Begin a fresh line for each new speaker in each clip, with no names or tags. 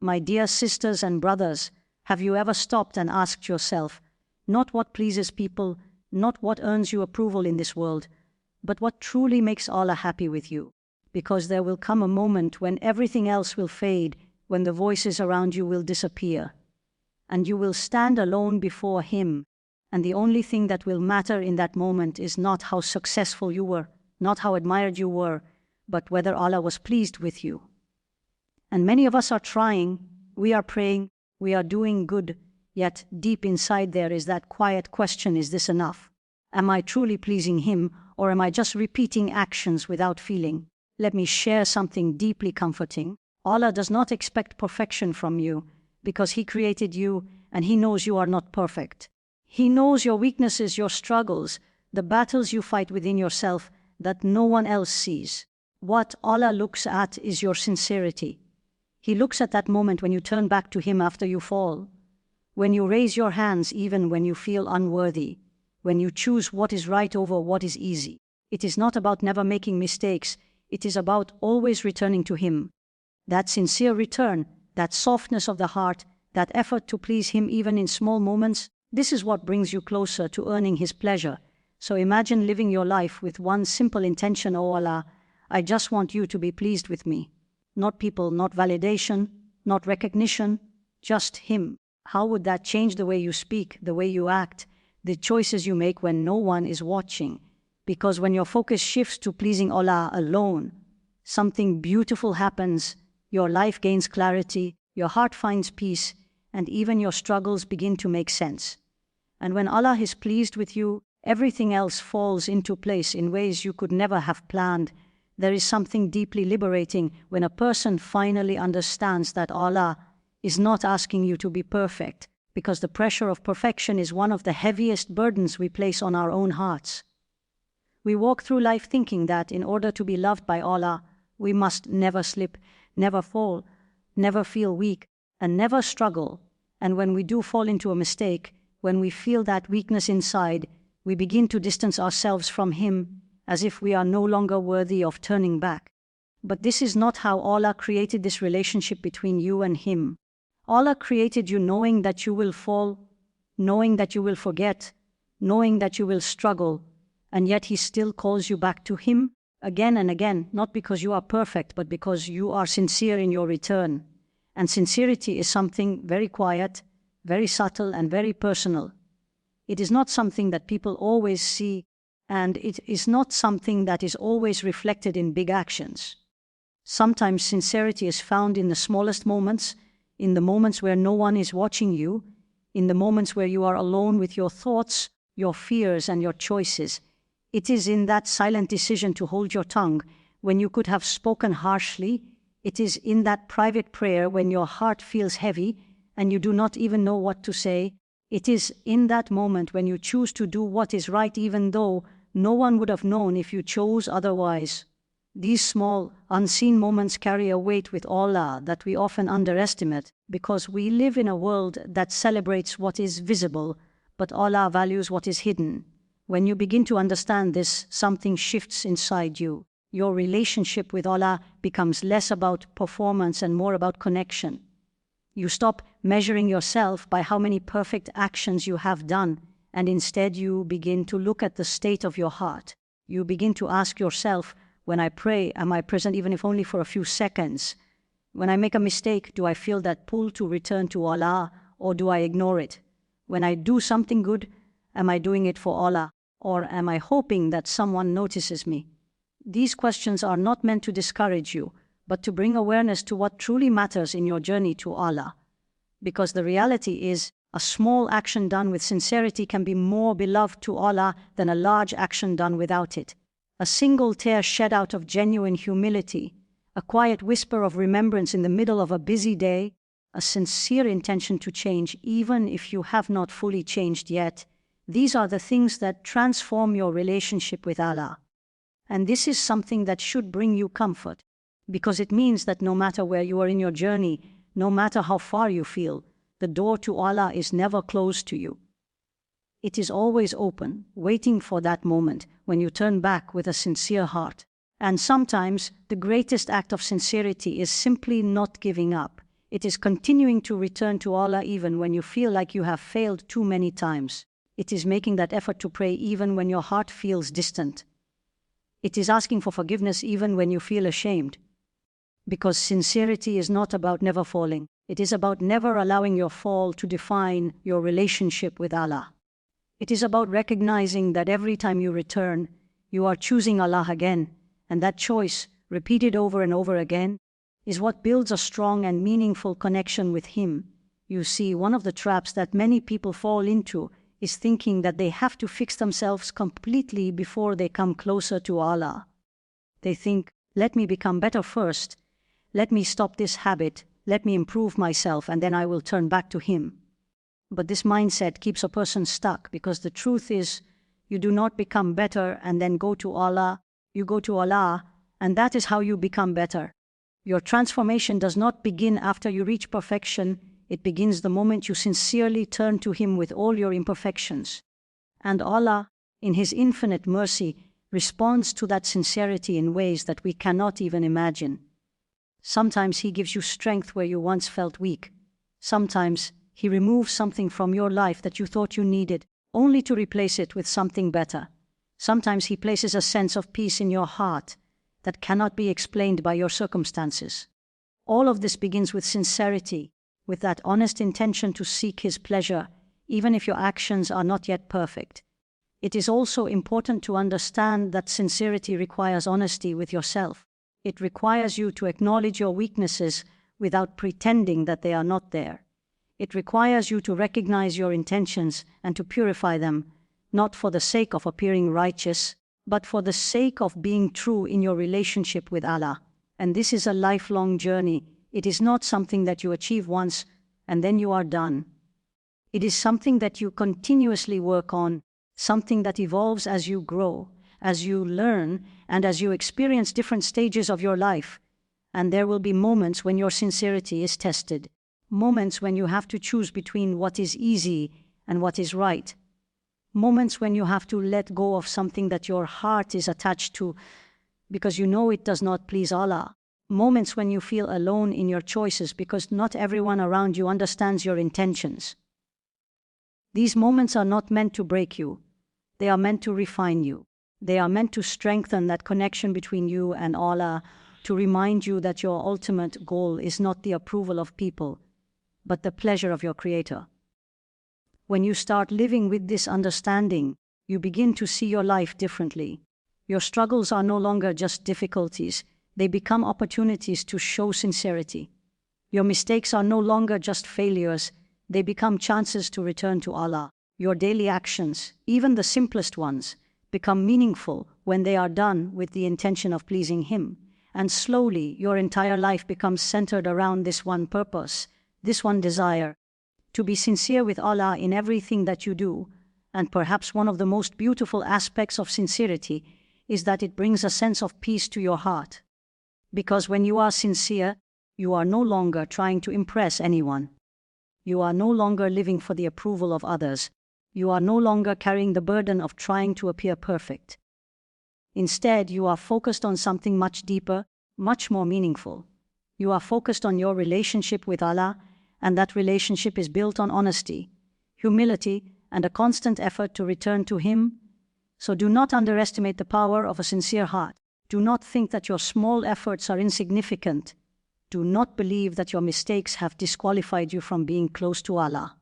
My dear sisters and brothers, have you ever stopped and asked yourself, not what pleases people, not what earns you approval in this world, but what truly makes Allah happy with you? Because there will come a moment when everything else will fade, when the voices around you will disappear, and you will stand alone before Him, and the only thing that will matter in that moment is not how successful you were, not how admired you were, but whether Allah was pleased with you. And many of us are trying, we are praying, we are doing good, yet deep inside there is that quiet question, is this enough? Am I truly pleasing Him, or am I just repeating actions without feeling? Let me share something deeply comforting. Allah does not expect perfection from you, because He created you and He knows you are not perfect. He knows your weaknesses, your struggles, the battles you fight within yourself that no one else sees. What Allah looks at is your sincerity. He looks at that moment when you turn back to Him after you fall, when you raise your hands even when you feel unworthy, when you choose what is right over what is easy. It is not about never making mistakes, it is about always returning to Him. That sincere return, that softness of the heart, that effort to please Him even in small moments, this is what brings you closer to earning His pleasure. So imagine living your life with one simple intention, O Allah, I just want you to be pleased with me. Not people, not validation, not recognition, just Him. How would that change the way you speak, the way you act, the choices you make when no one is watching? Because when your focus shifts to pleasing Allah alone, something beautiful happens. Your life gains clarity, your heart finds peace, and even your struggles begin to make sense. And when Allah is pleased with you, everything else falls into place in ways you could never have planned. There is something deeply liberating when a person finally understands that Allah is not asking you to be perfect, because the pressure of perfection is one of the heaviest burdens we place on our own hearts. We walk through life thinking that in order to be loved by Allah, we must never slip, never fall, never feel weak, and never struggle. And when we do fall into a mistake, when we feel that weakness inside, we begin to distance ourselves from Him, as if we are no longer worthy of turning back. But this is not how Allah created this relationship between you and Him. Allah created you knowing that you will fall, knowing that you will forget, knowing that you will struggle, and yet He still calls you back to Him again and again, not because you are perfect, but because you are sincere in your return. And sincerity is something very quiet, very subtle, and very personal. It is not something that people always see, and it is not something that is always reflected in big actions. Sometimes sincerity is found in the smallest moments, in the moments where no one is watching you, in the moments where you are alone with your thoughts, your fears, and your choices. It is in that silent decision to hold your tongue when you could have spoken harshly. It is in that private prayer when your heart feels heavy and you do not even know what to say. It is in that moment when you choose to do what is right even though no one would have known if you chose otherwise. These small, unseen moments carry a weight with Allah that we often underestimate because we live in a world that celebrates what is visible, but Allah values what is hidden. When you begin to understand this, something shifts inside you. Your relationship with Allah becomes less about performance and more about connection. You stop measuring yourself by how many perfect actions you have done, and instead you begin to look at the state of your heart. You begin to ask yourself, when I pray, am I present even if only for a few seconds? When I make a mistake, do I feel that pull to return to Allah, or do I ignore it? When I do something good, am I doing it for Allah, or am I hoping that someone notices me? These questions are not meant to discourage you, but to bring awareness to what truly matters in your journey to Allah. Because the reality is, a small action done with sincerity can be more beloved to Allah than a large action done without it. A single tear shed out of genuine humility, a quiet whisper of remembrance in the middle of a busy day, a sincere intention to change even if you have not fully changed yet. These are the things that transform your relationship with Allah. And this is something that should bring you comfort, because it means that no matter where you are in your journey, no matter how far you feel, the door to Allah is never closed to you. It is always open, waiting for that moment when you turn back with a sincere heart. And sometimes the greatest act of sincerity is simply not giving up. It is continuing to return to Allah even when you feel like you have failed too many times. It is making that effort to pray even when your heart feels distant. It is asking for forgiveness even when you feel ashamed. Because sincerity is not about never falling. It is about never allowing your fall to define your relationship with Allah. It is about recognizing that every time you return, you are choosing Allah again, and that choice, repeated over and over again, is what builds a strong and meaningful connection with Him. You see, one of the traps that many people fall into is thinking that they have to fix themselves completely before they come closer to Allah. They think, let me become better first, let me stop this habit, let me improve myself, and then I will turn back to Him. But this mindset keeps a person stuck, because the truth is, you do not become better and then go to Allah. You go to Allah, and that is how you become better. Your transformation does not begin after you reach perfection. It begins the moment you sincerely turn to Him with all your imperfections. And Allah, in His infinite mercy, responds to that sincerity in ways that we cannot even imagine. Sometimes He gives you strength where you once felt weak. Sometimes He removes something from your life that you thought you needed, only to replace it with something better. Sometimes He places a sense of peace in your heart that cannot be explained by your circumstances. All of this begins with sincerity, with that honest intention to seek His pleasure, even if your actions are not yet perfect. It is also important to understand that sincerity requires honesty with yourself. It requires you to acknowledge your weaknesses without pretending that they are not there. It requires you to recognize your intentions and to purify them, not for the sake of appearing righteous, but for the sake of being true in your relationship with Allah. And this is a lifelong journey. It is not something that you achieve once and then you are done. It is something that you continuously work on, something that evolves as you grow, as you learn, and as you experience different stages of your life. And there will be moments when your sincerity is tested, moments when you have to choose between what is easy and what is right, moments when you have to let go of something that your heart is attached to because you know it does not please Allah, moments when you feel alone in your choices because not everyone around you understands your intentions. These moments are not meant to break you. They are meant to refine you. They are meant to strengthen that connection between you and Allah, to remind you that your ultimate goal is not the approval of people, but the pleasure of your Creator. When you start living with this understanding, you begin to see your life differently. Your struggles are no longer just difficulties. They become opportunities to show sincerity. Your mistakes are no longer just failures. They become chances to return to Allah. Your daily actions, even the simplest ones, become meaningful when they are done with the intention of pleasing Him. And slowly, your entire life becomes centered around this one purpose, this one desire, to be sincere with Allah in everything that you do. And perhaps one of the most beautiful aspects of sincerity is that it brings a sense of peace to your heart. Because when you are sincere, you are no longer trying to impress anyone. You are no longer living for the approval of others. You are no longer carrying the burden of trying to appear perfect. Instead, you are focused on something much deeper, much more meaningful. You are focused on your relationship with Allah, and that relationship is built on honesty, humility, and a constant effort to return to Him. So do not underestimate the power of a sincere heart. Do not think that your small efforts are insignificant. Do not believe that your mistakes have disqualified you from being close to Allah.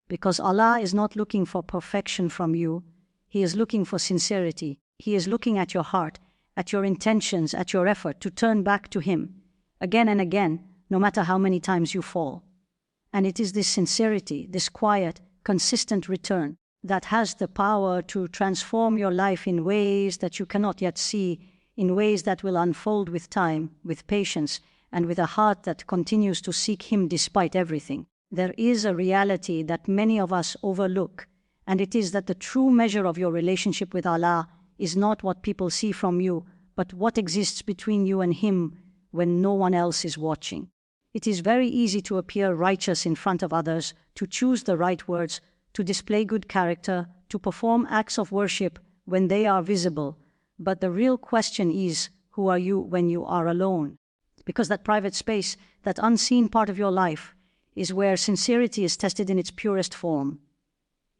Because Allah is not looking for perfection from you. He is looking for sincerity. He is looking at your heart, at your intentions, at your effort to turn back to Him, again and again, no matter how many times you fall. And it is this sincerity, this quiet, consistent return, that has the power to transform your life in ways that you cannot yet see, in ways that will unfold with time, with patience, and with a heart that continues to seek Him despite everything. There is a reality that many of us overlook, and it is that the true measure of your relationship with Allah is not what people see from you, but what exists between you and Him when no one else is watching. It is very easy to appear righteous in front of others, to choose the right words, to display good character, to perform acts of worship when they are visible. But the real question is, who are you when you are alone? Because that private space, that unseen part of your life, is where sincerity is tested in its purest form.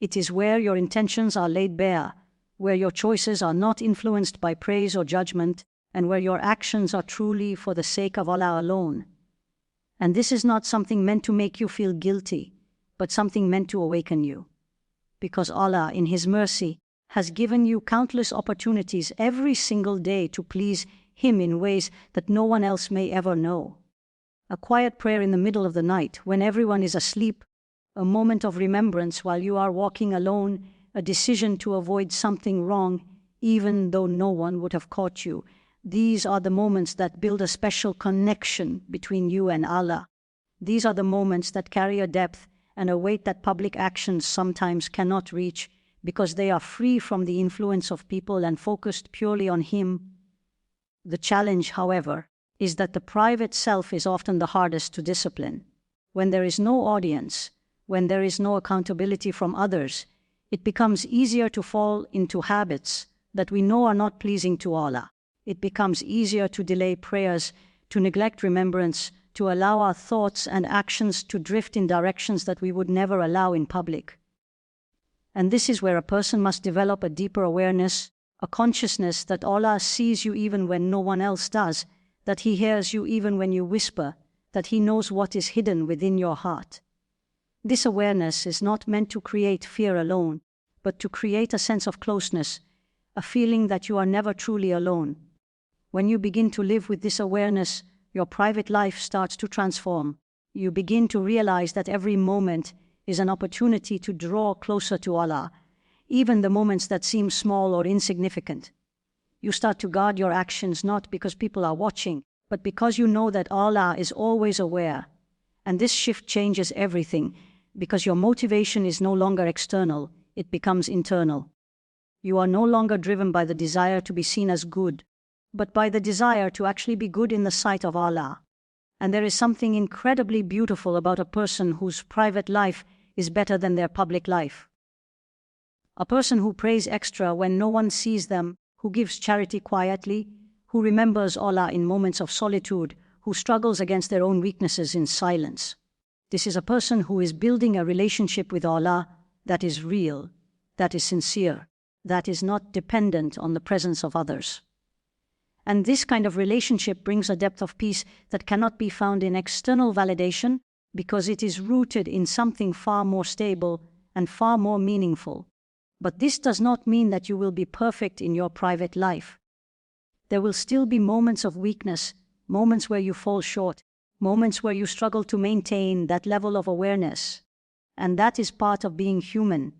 It is where your intentions are laid bare, where your choices are not influenced by praise or judgment, and where your actions are truly for the sake of Allah alone. And this is not something meant to make you feel guilty, but something meant to awaken you. Because Allah, in His mercy, has given you countless opportunities every single day to please Him in ways that no one else may ever know. A quiet prayer in the middle of the night when everyone is asleep, a moment of remembrance while you are walking alone, a decision to avoid something wrong, even though no one would have caught you. These are the moments that build a special connection between you and Allah. These are the moments that carry a depth and a weight that public actions sometimes cannot reach, because they are free from the influence of people and focused purely on Him. The challenge, however, is that the private self is often the hardest to discipline. When there is no audience, when there is no accountability from others, it becomes easier to fall into habits that we know are not pleasing to Allah. It becomes easier to delay prayers, to neglect remembrance, to allow our thoughts and actions to drift in directions that we would never allow in public. And this is where a person must develop a deeper awareness, a consciousness that Allah sees you even when no one else does, that He hears you even when you whisper, that He knows what is hidden within your heart. This awareness is not meant to create fear alone, but to create a sense of closeness, a feeling that you are never truly alone. When you begin to live with this awareness, your private life starts to transform. You begin to realize that every moment is an opportunity to draw closer to Allah, even the moments that seem small or insignificant. You start to guard your actions not because people are watching, but because you know that Allah is always aware. And this shift changes everything, because your motivation is no longer external, it becomes internal. You are no longer driven by the desire to be seen as good, but by the desire to actually be good in the sight of Allah. And there is something incredibly beautiful about a person whose private life is better than their public life. A person who prays extra when no one sees them, who gives charity quietly, who remembers Allah in moments of solitude, who struggles against their own weaknesses in silence. This is a person who is building a relationship with Allah that is real, that is sincere, that is not dependent on the presence of others. And this kind of relationship brings a depth of peace that cannot be found in external validation, because it is rooted in something far more stable and far more meaningful. But this does not mean that you will be perfect in your private life. There will still be moments of weakness, moments where you fall short, moments where you struggle to maintain that level of awareness. And that is part of being human.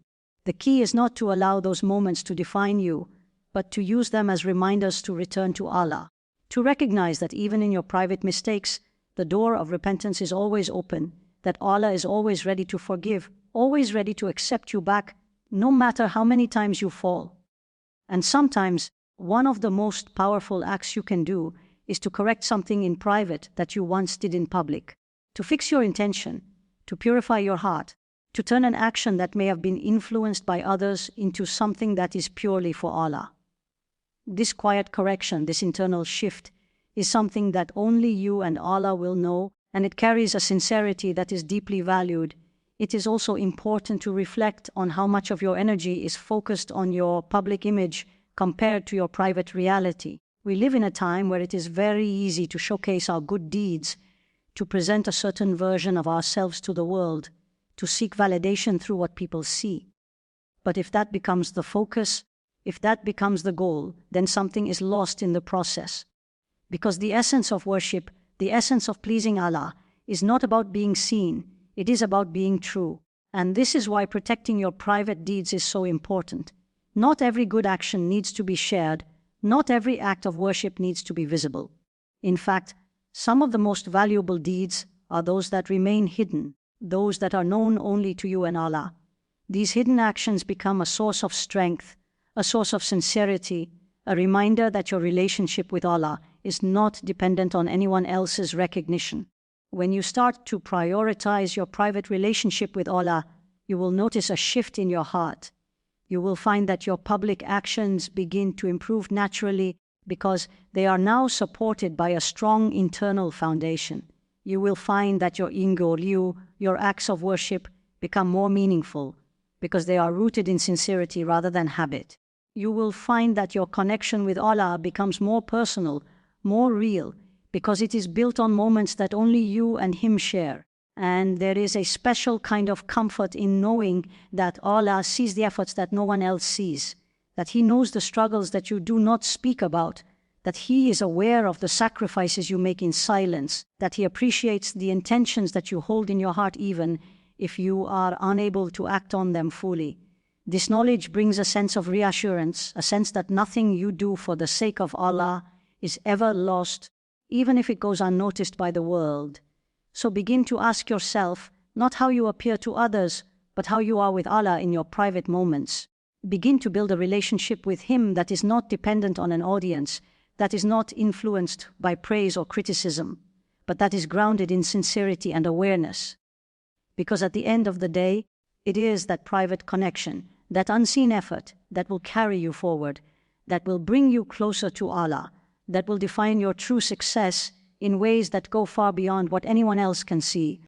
The key is not to allow those moments to define you, but to use them as reminders to return to Allah, to recognize that even in your private mistakes, the door of repentance is always open, that Allah is always ready to forgive, always ready to accept you back, no matter how many times you fall. And sometimes, one of the most powerful acts you can do is to correct something in private that you once did in public, to fix your intention, to purify your heart, to turn an action that may have been influenced by others into something that is purely for Allah. This quiet correction, this internal shift, is something that only you and Allah will know, and it carries a sincerity that is deeply valued. It is also important to reflect on how much of your energy is focused on your public image compared to your private reality. We live in a time where it is very easy to showcase our good deeds, to present a certain version of ourselves to the world, to seek validation through what people see. But if that becomes the focus, if that becomes the goal, then something is lost in the process. Because the essence of worship, the essence of pleasing Allah, is not about being seen, it is about being true. And this is why protecting your private deeds is so important. Not every good action needs to be shared, not every act of worship needs to be visible. In fact, some of the most valuable deeds are those that remain hidden, those that are known only to you and Allah. These hidden actions become a source of strength, a source of sincerity, a reminder that your relationship with Allah is not dependent on anyone else's recognition. When you start to prioritize your private relationship with Allah, you will notice a shift in your heart. You will find that your public actions begin to improve naturally because they are now supported by a strong internal foundation. You will find that your ingol, your acts of worship, become more meaningful because they are rooted in sincerity rather than habit. You will find that your connection with Allah becomes more personal, more real, because it is built on moments that only you and Him share. And there is a special kind of comfort in knowing that Allah sees the efforts that no one else sees, that He knows the struggles that you do not speak about, that He is aware of the sacrifices you make in silence, that He appreciates the intentions that you hold in your heart even if you are unable to act on them fully. This knowledge brings a sense of reassurance, a sense that nothing you do for the sake of Allah is ever lost, even if it goes unnoticed by the world. So begin to ask yourself not how you appear to others, but how you are with Allah in your private moments. Begin to build a relationship with Him that is not dependent on an audience, that is not influenced by praise or criticism, but that is grounded in sincerity and awareness. Because at the end of the day, it is that private connection, that unseen effort, that will carry you forward, that will bring you closer to Allah, that will define your true success in ways that go far beyond what anyone else can see.